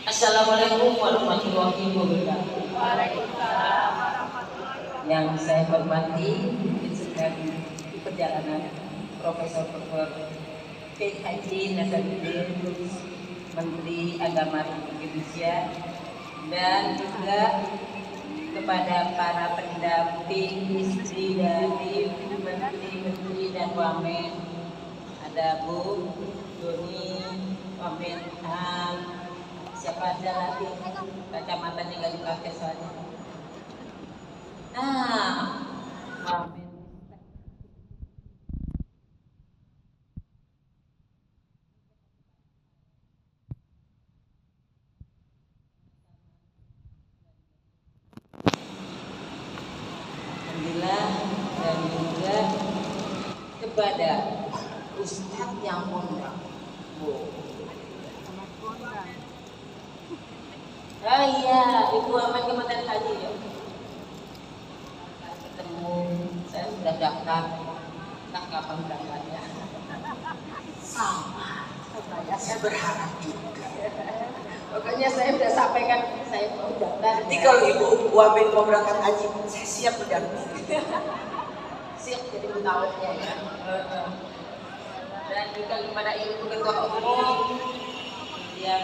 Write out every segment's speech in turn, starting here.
Assalamualaikum warahmatullahi wabarakatuh. Waalaikumsalam. Yang saya hormati, sedang di perjalanan Profesor Dr. K. Haji Nasaruddin, Menteri Agama Republik Indonesia, dan juga kepada para pendamping istri dari menteri-menteri dan wamen, ada Bu Doni, Wamen siapa aja lagi, kacamatanya nggak dipakai soalnya. Wamen. Alhamdulillah, dan juga kepada Ustadz yang pondok. Oh iya, Ibu Aman Kementerian Haji ya. Ketemu, saya sudah daftar. Entah kapan berangkatnya. Sama. Saya berharap juga. Pokoknya saya sudah sampaikan, saya mau daftar. Nanti kalau Ibu Wamen mau berangkat haji, saya siap mendampingi. Siap jadi pengawalnya ya. Dan juga kepada Ibu Ketua Umum yang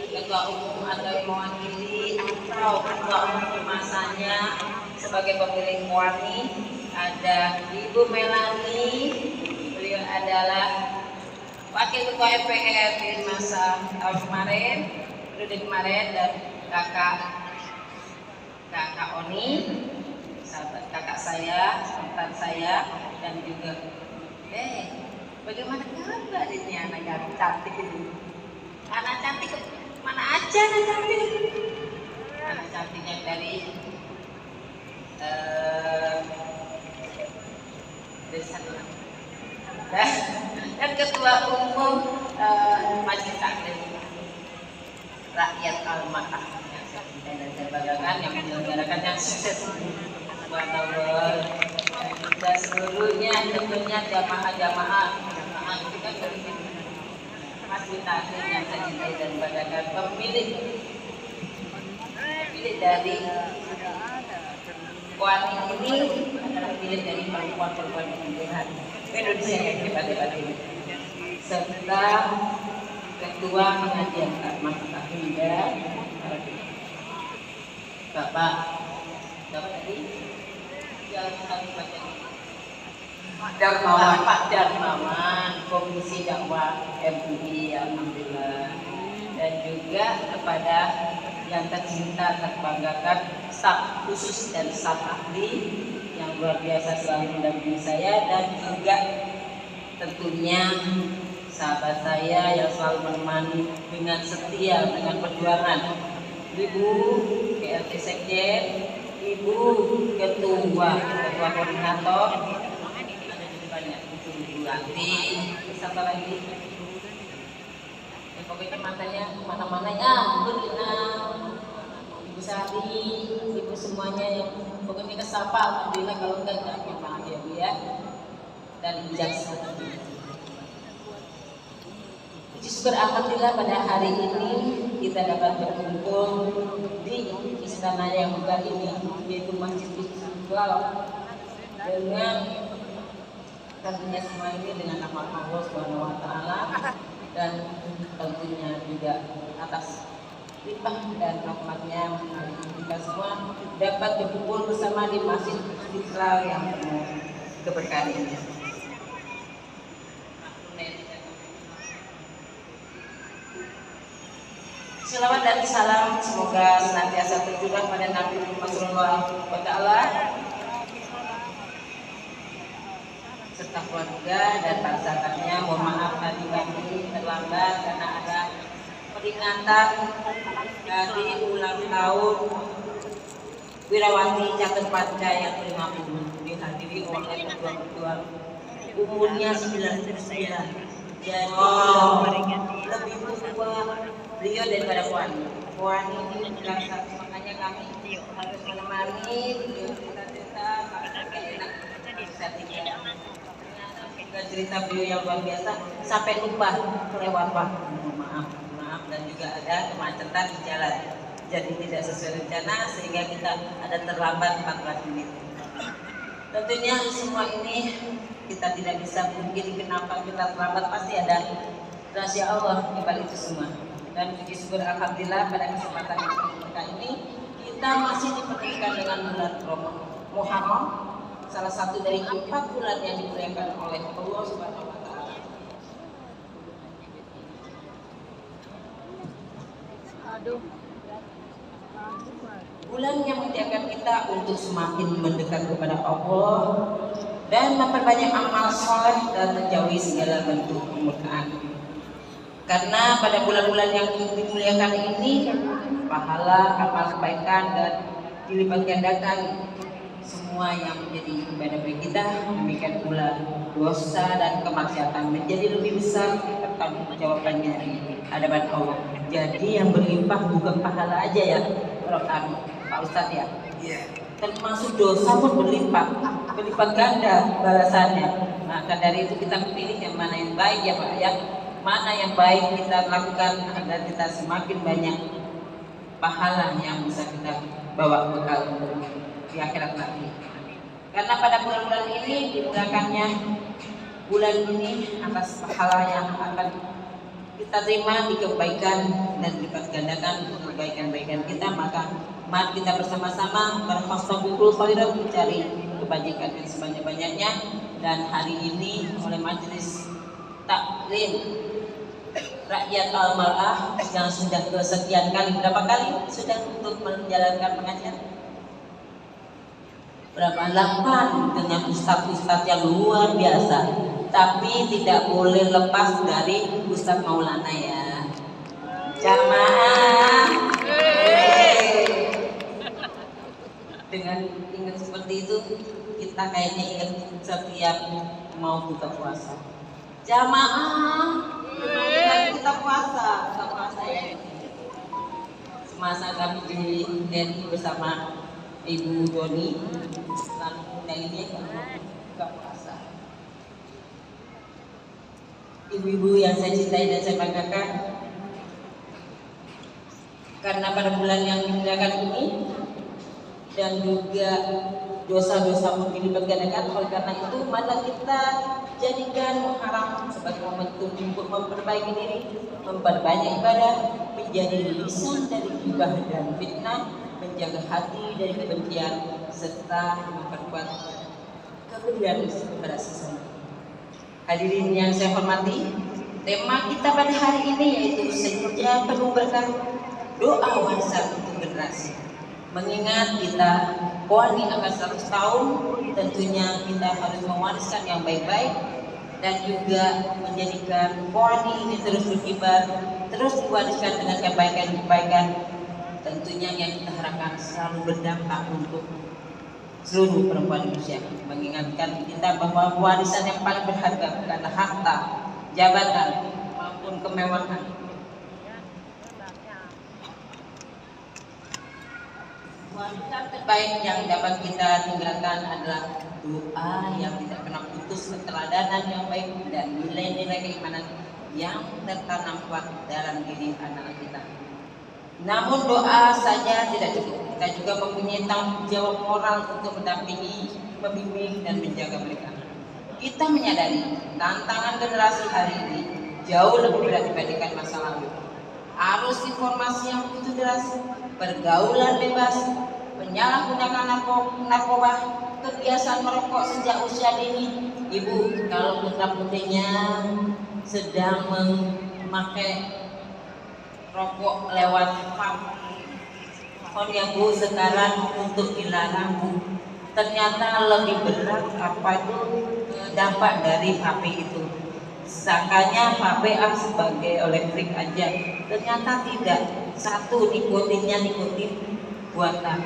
Ketua Umum atau mewakili atau Ketua Umum masanya sebagai pemilih Muarni, ada Ibu Melani, beliau adalah Wakil Ketua MPR di masa tahun kemarin, periode kemarin, dan kakak Oni, sahabat kakak saya, mantan saya, dan juga bagaimana kabar ini anak yang cantik ini? Anak cantik mana aja anak cantik? Anak cantiknya dari satu dan Ketua Umum Majelis Taklim Rakyat Al-Makkah yang saya cintai dan saya banggakan, yang menyelenggarakan yang sukses buat Allah, dan seluruhnya tentunya jamaah itu kan Majelis Taklim yang saya cintai dan banggakan, pemilik dari Wani ini adalah pemilik dari perempuan-perempuan Indonesia yang hebat-hebat ini, serta Ketua Pengajian Makkah Hingga Bapak tadi yang satu baca Darmawan. Pak Darmawan, Komisi Dakwah MUI, alhamdulillah, dan juga kepada yang tercinta terbanggakan staf khusus dan staf ahli yang luar biasa selalu mendampingi saya, dan juga tentunya sahabat saya yang selalu menemani dengan setia dengan perjuangan, Ibu PLT Sekjen, Ibu Ketua Koordinator, ada juga banyak Ibu Lanti, siapa lagi? Ya, pokoknya matanya mana-mana ya, Ibu Sari, Ibu semuanya yang pokoknya kita sapa, alhamdulillah, kalau enggak maaf ya Bu ya. Dan Ibu Jaksa. Puji syukur alhamdulillah pada hari ini kita dapat berkumpul di istana yang megah ini, yaitu Masjid Istiqlal, dengan tentunya semua ini dengan nama Allah Subhanahu wa taala, dan tentunya juga atas limpah dan rahmatnya kita semua dapat berkumpul bersama di Masjid Istiqlal yang penuh keberkahan ini. Selawat dan salam semoga senantiasa tercurah pada Nabi Muhammad SAW serta keluarga dan para sahabatnya. Mohon maaf tadi kami terlambat karena ada peringatan dari ulang tahun Wirawati Catur Panca yang ke-50, dihadiri oleh ketua-ketua umurnya 99. Jadi lebih tua beliau daripada Puan ini bilang satu, makanya kami harus menemani beliau cerita-cerita, karena enak bisa cerita beliau yang luar biasa sampai lupa kelewat waktu. Maaf maaf, dan juga ada kemacetan di jalan. Jadi tidak sesuai rencana sehingga kita ada terlambat 14 menit. Tentunya semua ini kita tidak bisa mungkin kenapa kita terlambat, pasti ada rahasia Allah di balik itu semua. Dan puji syukur alhamdulillah pada kesempatan kita ini kita masih dipertemukan dengan bulan Muharram, salah satu dari 4 bulan yang dimuliakan oleh Allah Subhanahu wa taala. Bulan yang menjadikan kita untuk semakin mendekat kepada Allah dan memperbanyak amal soleh dan menjauhi segala bentuk kemurkaan. Karena pada bulan-bulan yang dimuliakan ini pahala, amal kebaikan dan dilipat gandakan semua yang menjadi ibadah bagi kita. Demikian pula dosa dan kemaksiatan menjadi lebih besar pertanggungjawabannya di hadapan Allah. Jadi yang berlimpah bukan pahala aja ya, Pak Ustadz ya. Termasuk dosa pun berlipat ganda balasannya. Maka dari itu kita pilih yang mana yang baik ya Pak ya. Mana yang baik kita lakukan agar kita semakin banyak pahala yang bisa kita bawa bekal di akhirat nanti. Karena pada bulan-bulan ini dimulakannya bulan ini atas pahala yang akan kita terima di kebaikan dan dilipat gandakan untuk kebaikan-kebaikan kita, maka mari kita bersama-sama berfastabiqul khairat mencari kebajikan yang sebanyak-banyaknya. Dan hari ini oleh majelis taklim Rakyat Al-Mar'ah yang sudah kesekian kali, berapa kali sudah untuk menjalankan pengajian? Berapa? 8 dengan ustadz-ustadz yang luar biasa. Tapi tidak boleh lepas dari Ustadz Maulana ya. Jamaah. Dengan ingat seperti itu, kita kayaknya ingat setiap mau buka puasa. Jamaah. Kita puasa ya. Semasa kami di Delhi bersama Ibu Doni, lalu undang ini buka puasa. Ibu-ibu yang saya cintai dan saya banggakan, karena pada bulan yang dimuliakan ini dan juga dosa-dosa pun dilipat gandakan. Oleh karena itu, mari kita jadikan Muharram sebagai momentum untuk memperbaiki diri, memperbanyak ibadah, menjadi lisan dari gibah dan fitnah, menjaga hati dari kebencian, serta memperkuat kepedulian kepada sesama. Hadirin yang saya hormati, tema kita pada hari ini yaitu senja penuh berkah, doa warisan untuk generasi. Mengingat kita Poni akan 100 tahun, tentunya kita harus mewariskan yang baik-baik dan juga menjadikan Poni ini terus berkibar, terus diwariskan dengan kebaikan-kebaikan, tentunya yang kita harapkan selalu berdampak untuk seluruh perempuan Indonesia. Mengingatkan kita bahwa warisan yang paling berharga bukanlah harta, jabatan maupun kemewahan. Warisan terbaik yang dapat kita tinggalkan adalah doa yang tidak pernah putus, keteladanan yang baik, dan nilai-nilai keimanan yang tertanam kuat dalam diri anak kita. Namun doa saja tidak cukup. Kita juga mempunyai tanggung jawab moral untuk mendampingi, membimbing, dan menjaga mereka. Kita menyadari tantangan generasi hari ini jauh lebih berat dibandingkan masa lalu. Arus informasi yang begitu deras, pergaulan bebas, penyalahgunaan narkoba, kebiasaan merokok sejak usia dini. Ibu, kalau putra-putrinya sedang memakai rokok lewat phone yang Bu sekarang untuk dilarang, Bu, ternyata lebih berat apa itu dampak dari HP itu. Sangkanya HP sebagai elektrik aja, ternyata tidak. Satu, nikotinnya nikotin buatan.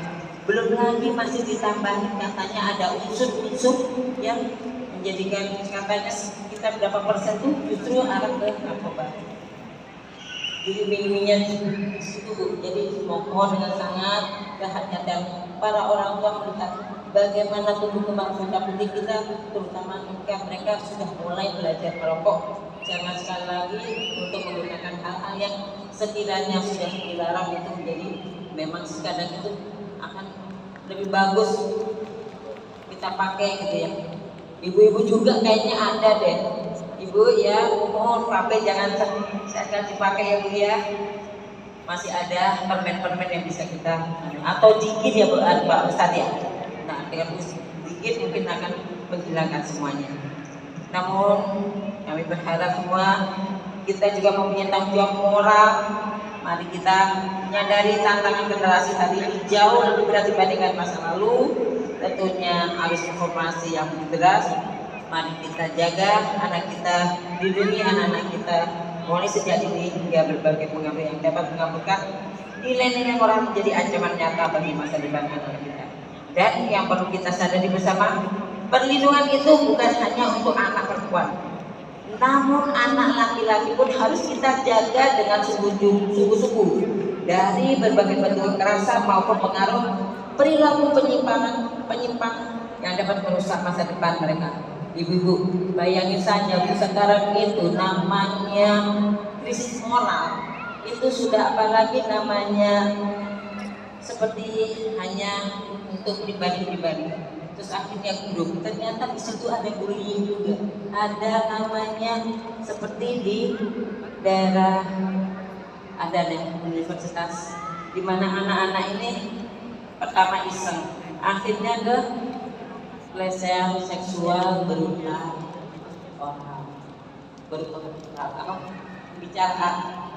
Belum lagi masih ditambahin katanya ada unsur-unsur yang menjadikan katanya kita berapa persen tuh justru arah ke narkoba. Diiming-imingnya di situ. Jadi mohon dengan sangat kehati-hatian para orang tua melihat bagaimana tumbuh kembang putra-putri kita, terutama ketika mereka sudah mulai belajar merokok. Jangan sekali lagi untuk menggunakan hal-hal yang sekiranya sudah dilarang itu jadi memang kadang itu akan lebih bagus kita pakai gitu ya. Ibu-ibu juga kayaknya ada deh. Ibu ya, mohon HP jangan saya dipakai ya Bu ya. Masih ada permen-permen yang bisa kita atau dikit ya Pak Ustadz ya. Nah dengan dikit mungkin akan menghilangkan semuanya. Namun kami berharap semua kita juga mempunyai tanggung jawab moral. Mari kita menyadari tantangan generasi hari ini jauh lebih berat dibandingkan masa lalu. Tentunya arus informasi yang deras. Mari kita jaga anak kita, lindungi anak-anak kita mulai sejak dini hingga berbagai pengaruh yang dapat mengabulkan nilai-nilai moral menjadi ancaman nyata bagi masa depan anak kita. Dan yang perlu kita sadari bersama, perlindungan itu bukan hanya untuk anak perempuan, namun anak laki-laki pun harus kita jaga dengan sungguh-sungguh dari berbagai bentuk kekerasan maupun pengaruh perilaku penyimpangan yang dapat merusak masa depan mereka. Ibu-ibu, bayangin saja Bu, sekarang itu namanya krisis moral. Itu sudah apalagi namanya seperti hanya untuk pribadi-pribadi. Terus akhirnya grup. Ternyata di situ ada bullying juga. Ada namanya seperti di daerah ada deh universitas di mana anak-anak ini pertama iseng, akhirnya ke pelecehan seksual berupa orang bicara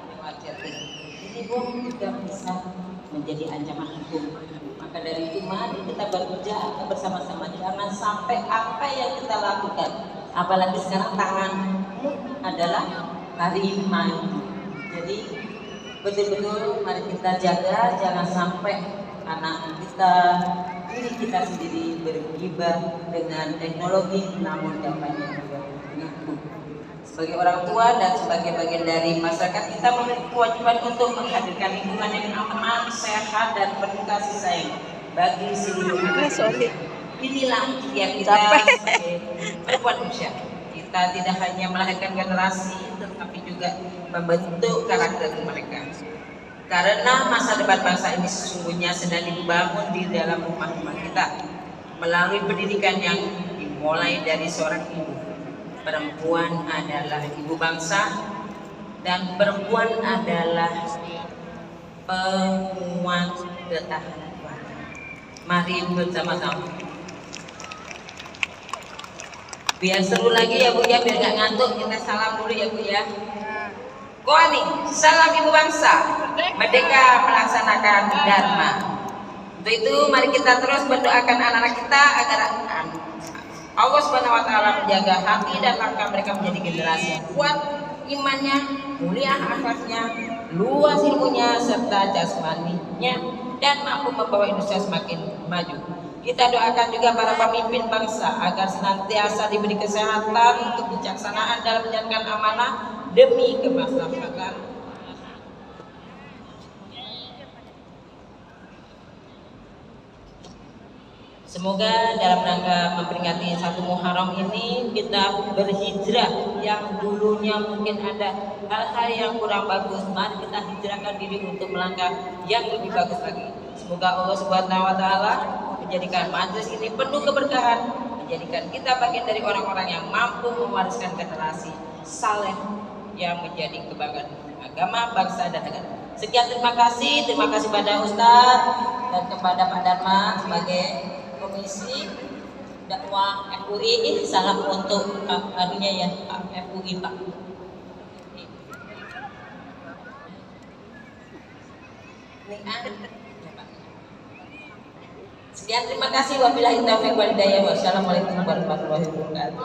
lewat chatting. Ini pun juga bisa menjadi ancaman hukum. Maka dari itu mari kita bekerja bersama-sama, jangan sampai apa yang kita lakukan, apalagi sekarang tanganmu adalah harimau. Jadi betul-betul mari kita jaga, jangan sampai anak kita, diri kita sendiri bergibah dengan teknologi, namun dampaknya juga mengaku. Sebagai orang tua dan sebagai bagian dari masyarakat, kita memiliki kewajiban untuk menghadirkan lingkungan yang aman, sehat, dan penuh kasih sayang bagi seluruh manusia. Inilah ikhtiar kita sebagai perempuan Indonesia. Kita tidak hanya melahirkan generasi, tetapi juga membentuk karakter mereka. Karena masa depan bangsa ini sesungguhnya sedang dibangun di dalam rumah-rumah kita melalui pendidikan yang dimulai dari seorang ibu. Perempuan adalah ibu bangsa dan perempuan adalah penguat ketahanan keluarga. Mari bersama-sama. Biar seru lagi ya Bu ya, biar gak ngantuk, kita salam dulu ya Bu ya. Koani, salam ibu bangsa, merdeka melaksanakan dharma. Untuk itu mari kita terus mendoakan anak-anak kita agar Allah Subhanahu wa taala menjaga hati dan langkah mereka menjadi generasi yang kuat imannya, mulia akhlaknya, luas ilmunya serta jasmaninya dan mampu membawa Indonesia semakin maju. Kita doakan juga para pemimpin bangsa agar senantiasa diberi kesehatan, kebijaksanaan dalam menjalankan amanah demi kemaslahatan. Semoga dalam rangka memperingati 1 Muharram ini kita berhijrah yang dulunya mungkin ada hal-hal yang kurang bagus, mari kita hijrahkan diri untuk melangkah yang lebih bagus lagi. Semoga Allah Subhanahu wa taala menjadikan majelis ini penuh keberkahan, menjadikan kita bagian dari orang-orang yang mampu mewariskan generasi saleh yang menjadi kebanggaan agama, bangsa, dan negara. Sekian, terima kasih pada Ustadz dan kepada Pak Dharma sebagai Komisi Dakwah FUI. Salam untuk adunya ya FUI Pak. Sekian, terima kasih. Wabillahi taufiq wal hidayah. Wassalamualaikum warahmatullahi wabarakatuh.